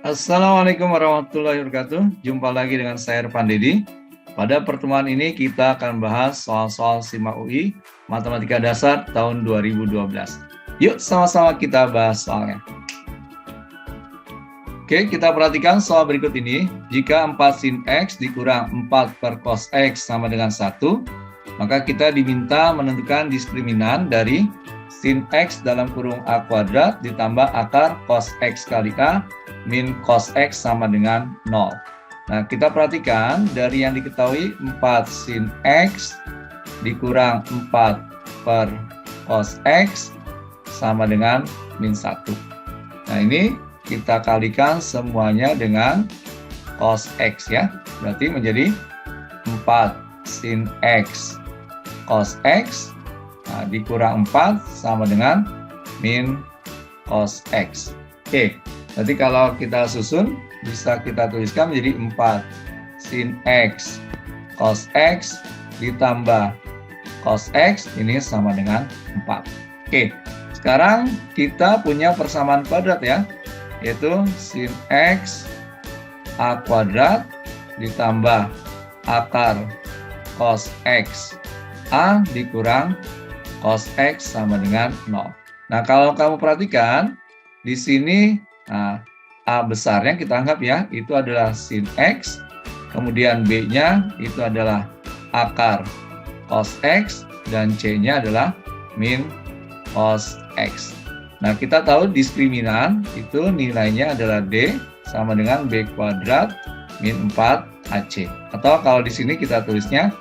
Assalamualaikum warahmatullahi wabarakatuh. Jumpa lagi dengan saya Irfan Didi. Pada pertemuan ini kita akan bahas soal-soal SIMAK UI Matematika Dasar tahun 2012. Yuk sama-sama kita bahas soalnya. Oke, kita perhatikan soal berikut ini. Jika 4 sin X dikurang 4 per cos X sama dengan 1, maka kita diminta menentukan diskriminan dari sin X dalam kurung A kuadrat ditambah akar cos X kali A min cos X sama dengan 0. Nah, kita perhatikan dari yang diketahui 4 sin X dikurang 4 per cos X sama dengan min 1. Nah, ini kita kalikan semuanya dengan cos X ya. Berarti menjadi 4 sin X cos X dikurang 4 sama dengan min cos X. Oke. Nanti kalau kita susun, bisa kita tuliskan menjadi 4 sin X cos X ditambah cos X, ini sama dengan 4. Oke, sekarang kita punya persamaan kuadrat ya, yaitu sin X A kuadrat ditambah akar cos X A dikurang cos X sama dengan 0. Nah, kalau kamu perhatikan, di sini A besarnya kita anggap ya, itu adalah sin X, kemudian B-nya itu adalah akar cos X, dan C-nya adalah min cos X. Nah, kita tahu diskriminan itu nilainya adalah D sama dengan B kuadrat min 4AC. Atau kalau di sini kita tulisnya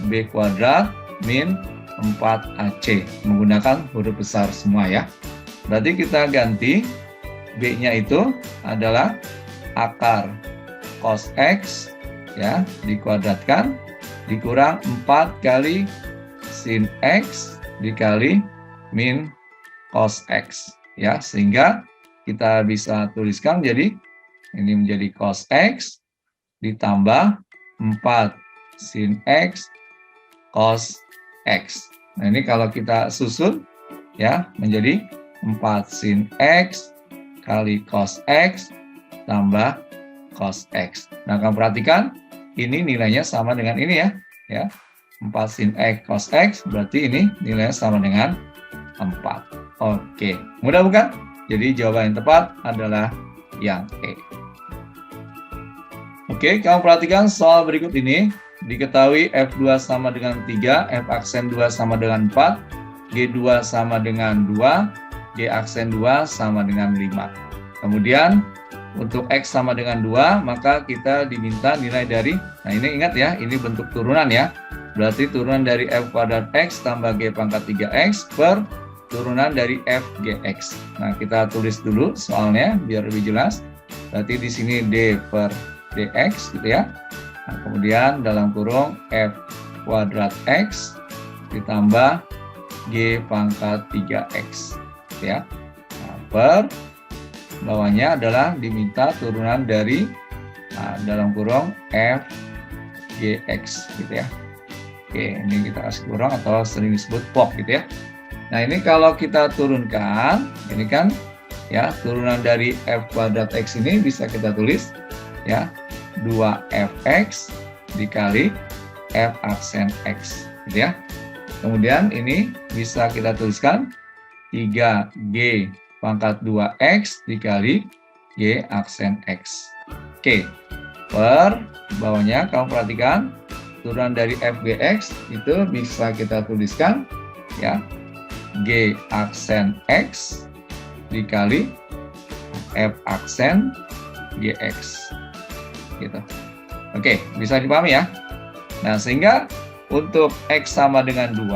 B kuadrat min 4AC, menggunakan huruf besar semua ya. Berarti kita ganti B-nya itu adalah akar cos X ya, dikuadratkan dikurang 4 kali sin X dikali min cos X ya, sehingga kita bisa tuliskan jadi ini menjadi cos X ditambah 4 sin X cos X. Nah, ini kalau kita susun ya menjadi 4 sin X kali cos X tambah cos X. Nah, kamu perhatikan ini nilainya sama dengan ini ya. 4 sin X cos X berarti ini nilainya sama dengan 4. Oke, mudah bukan? Jadi jawaban yang tepat adalah yang E. Oke, kamu perhatikan soal berikut ini. Diketahui F2 sama dengan 3, F aksen 2 sama dengan 4, G2 sama dengan 2, G aksen 2 sama dengan 5. Kemudian untuk X sama dengan 2, maka kita diminta nilai dari, nah ini ingat ya, ini bentuk turunan ya. Berarti turunan dari F kuadrat X tambah G pangkat 3X per turunan dari F GX. Nah, kita tulis dulu soalnya biar lebih jelas. Berarti di sini D per DX gitu ya. Nah, kemudian dalam kurung F kuadrat X ditambah G pangkat 3X. Ya, nah, per bawahnya adalah diminta turunan dari dalam kurung F GX gitu ya. Oke, ini kita kasih kurung atau sering disebut POK gitu ya. Nah, ini kalau kita turunkan, ini kan ya turunan dari F kuadrat X ini bisa kita tulis ya 2Fx dikali F aksen X gitu ya. Kemudian ini bisa kita tuliskan 3G pangkat 2X dikali G aksen X. Oke, per bawahnya kamu perhatikan turunan dari FGX itu bisa kita tuliskan ya G aksen X dikali F aksen GX gitu. Oke, bisa dipahami ya. Nah, sehingga untuk X sama dengan 2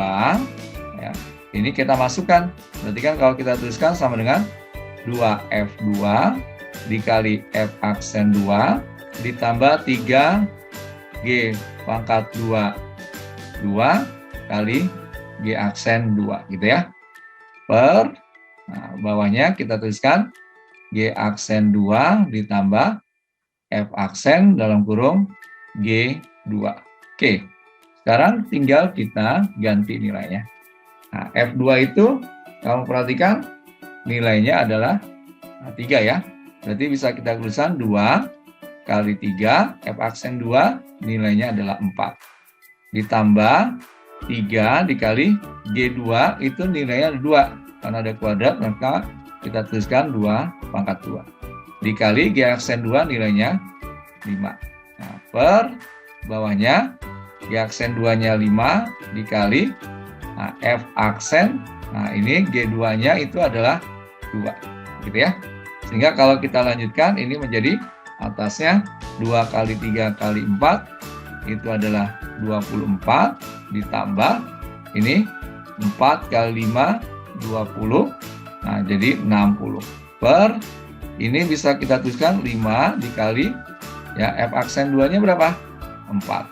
ya, ini kita masukkan. Berarti kan kalau kita tuliskan sama dengan 2F2 dikali F aksen 2 ditambah 3G pangkat 2 kali G aksen 2 gitu ya. Per bawahnya kita tuliskan G aksen 2 ditambah F aksen dalam kurung G2. Oke, sekarang tinggal kita ganti nilainya. Nah, F2 itu kamu perhatikan nilainya adalah 3 ya. Berarti bisa kita tuliskan 2 kali 3, F aksen 2 nilainya adalah 4. Ditambah 3 dikali G2 itu nilainya 2. Karena ada kuadrat maka kita tuliskan 2 pangkat 2. Dikali G aksen 2 nilainya 5. Nah, per bawahnya G aksen 2-nya 5 dikali F aksen. Nah, ini G2-nya itu adalah 2. Gitu ya. Sehingga kalau kita lanjutkan ini menjadi atasnya 2 kali 3 kali 4 itu adalah 24 ditambah ini 4 kali 5 20. Nah, jadi 60. Per ini bisa kita tuliskan 5 dikali ya F aksen 2-nya berapa? 4.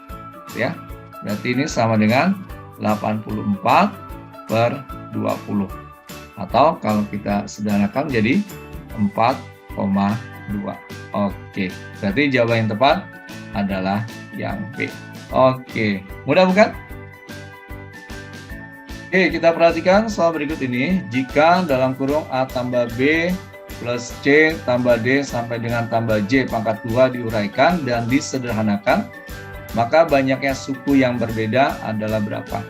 Ya. Berarti ini sama dengan 84 per 20. Atau kalau kita sederhanakan jadi 4,2. Oke, berarti jawaban yang tepat adalah yang B. Oke, mudah bukan? Oke, kita perhatikan soal berikut ini. Jika dalam kurung A tambah B plus C tambah D sampai dengan tambah J pangkat 2 diuraikan dan disederhanakan, maka banyaknya suku yang berbeda adalah berapa?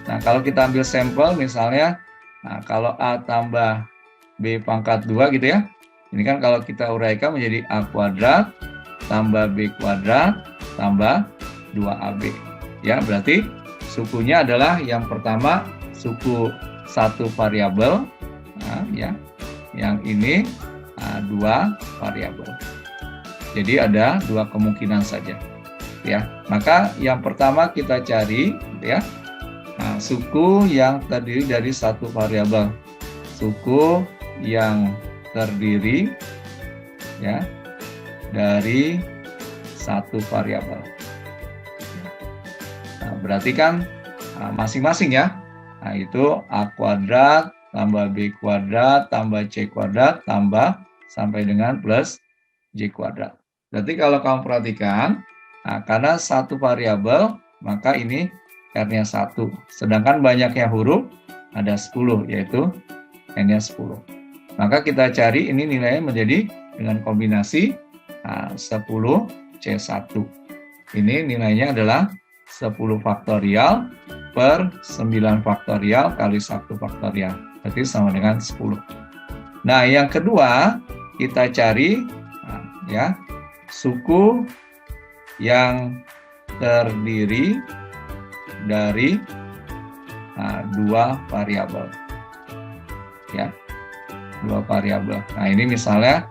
Nah, kalau kita ambil sampel misalnya, kalau A tambah B pangkat 2 gitu ya. Ini kan kalau kita uraikan menjadi A kuadrat tambah B kuadrat tambah 2AB. Ya, berarti sukunya adalah yang pertama suku satu variabel. Nah, ya. Yang ini 2 variabel. Jadi ada 2 kemungkinan saja. Ya, maka yang pertama kita cari gitu ya. Nah, suku yang terdiri dari satu variabel. Suku yang terdiri ya dari satu variabel. Nah, berarti kan masing-masing ya. Nah, itu A kuadrat tambah B kuadrat tambah C kuadrat tambah sampai dengan plus J kuadrat. Berarti kalau kamu perhatikan, karena satu variabel maka ini R-nya 1. Sedangkan banyaknya huruf ada 10 yaitu N-nya 10. Maka kita cari ini nilainya menjadi dengan kombinasi 10 C1. Ini nilainya adalah 10 faktorial per 9 faktorial kali 1 faktorial. Berarti sama dengan 10. Nah, yang kedua kita cari ya suku yang terdiri dari 2 variabel. Ya. 2 variabel. Nah, ini misalnya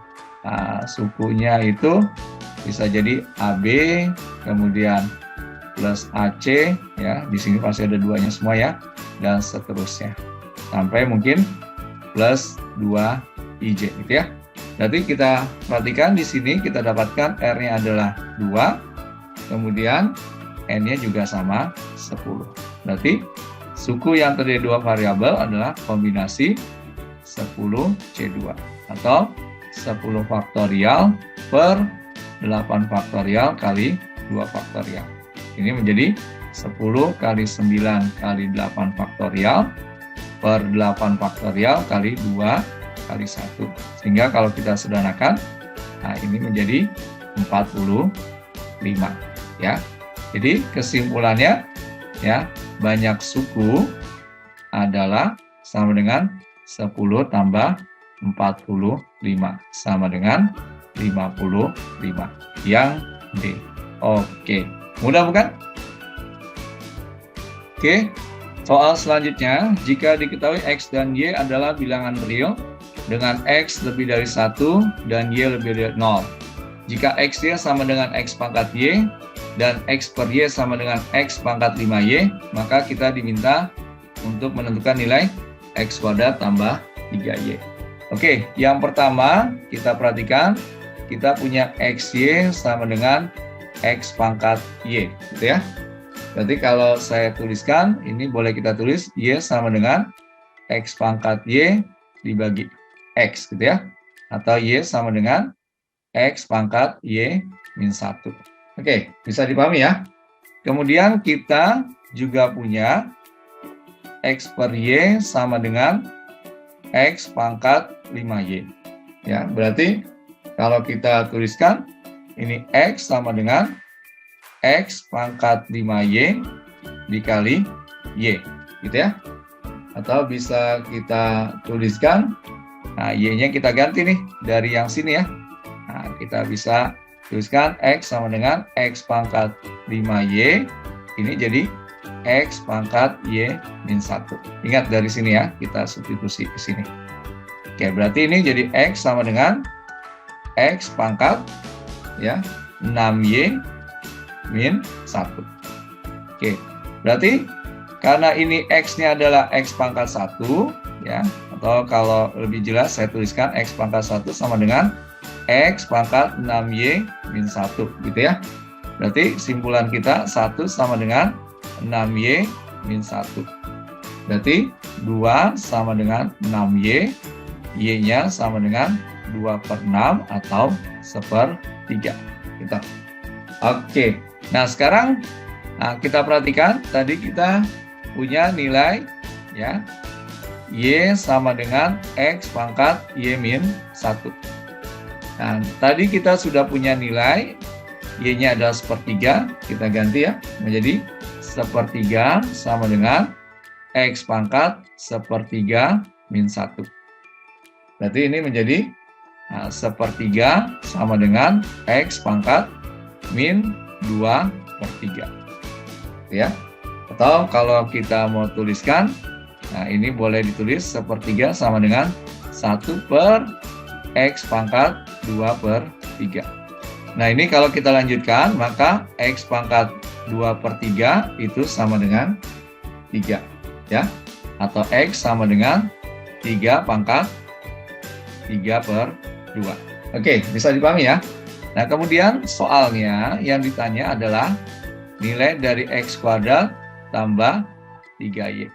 sukunya itu bisa jadi AB kemudian plus AC ya, di sini pasti ada 2-nya semua ya, dan seterusnya sampai mungkin plus 2 IJ gitu ya. Jadi kita perhatikan di sini kita dapatkan R-nya adalah 2, kemudian N-nya juga sama 10. Berarti suku yang terdiri 2 variabel adalah kombinasi 10 C2 atau 10 faktorial per 8 faktorial kali 2 faktorial. Ini menjadi 10 kali 9 kali 8 faktorial per 8 faktorial kali 2 kali 1. Sehingga kalau kita sederhanakan, ini menjadi 45 ya. Jadi kesimpulannya ya, banyak suku adalah sama dengan 10 tambah 45 sama dengan 55. Yang D. Oke, mudah bukan? Oke, soal selanjutnya, jika diketahui X dan Y adalah bilangan real dengan X lebih dari 1 dan Y lebih dari 0. Jika X-nya sama dengan X pangkat Y dan X per Y sama dengan X pangkat 5Y, maka kita diminta untuk menentukan nilai X kuadrat tambah 3Y. Oke, yang pertama kita perhatikan, kita punya XY sama dengan X pangkat Y, gitu ya. Berarti kalau saya tuliskan, ini boleh kita tulis Y sama dengan X pangkat Y dibagi X, gitu ya. Atau Y sama dengan X pangkat Y min 1. Oke, bisa dipahami ya. Kemudian kita juga punya X per Y sama dengan X pangkat 5Y. Ya, berarti Kalau kita tuliskan, ini X sama dengan X pangkat 5Y dikali Y, gitu ya. Atau bisa kita tuliskan, nah Y-nya kita ganti nih dari yang sini ya. Nah, kita bisa tuliskan X sama dengan X pangkat 5Y, ini jadi X pangkat Y min 1. Ingat dari sini ya, kita substitusi ke sini. Oke, berarti ini jadi X sama dengan X pangkat ya 6Y min 1. Oke, berarti karena ini X-nya adalah X pangkat 1 ya, atau kalau lebih jelas saya tuliskan X pangkat 1 sama dengan X pangkat 6Y min 1 gitu ya. Berarti simpulan kita 1 sama dengan 6Y min 1. Berarti 2 sama dengan 6Y, Y-nya sama dengan 2/6 atau 1/3. Gitu. Oke, nah sekarang kita perhatikan tadi kita punya nilai ya Y sama dengan X pangkat Y min 1. Nah, tadi kita sudah punya nilai Y-nya adalah 1/3, kita ganti ya menjadi 1/3 sama dengan X pangkat 1/3 min 1. Berarti ini menjadi 1/3 sama dengan X pangkat min 2/3. Ya. Atau kalau kita mau tuliskan, nah ini boleh ditulis 1/3 sama dengan 1/X pangkat 2/3. Nah ini kalau kita lanjutkan, maka X pangkat 2/3 itu sama dengan 3. Ya. Atau X sama dengan 3 pangkat 3/2. Oke, bisa dipahami ya. Nah, kemudian soalnya yang ditanya adalah nilai dari X kuadrat tambah 3Y.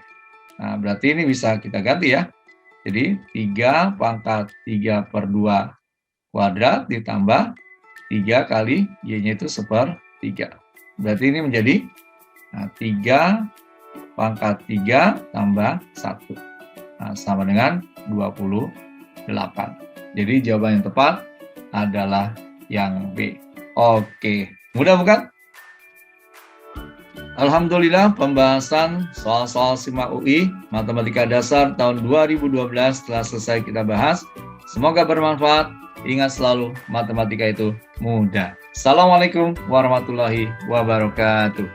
Nah, berarti ini bisa kita ganti ya. Jadi, 3 pangkat 3/2 kuadrat ditambah 3 kali Y-nya itu 1/3. Berarti ini menjadi 3 pangkat 3 tambah 1. Nah, sama dengan 28. Jadi jawaban yang tepat adalah yang B. Oke, mudah bukan? Alhamdulillah pembahasan soal-soal SIMAK UI Matematika Dasar tahun 2012 telah selesai kita bahas. Semoga bermanfaat. Ingat selalu matematika itu mudah. Assalamualaikum warahmatullahi wabarakatuh.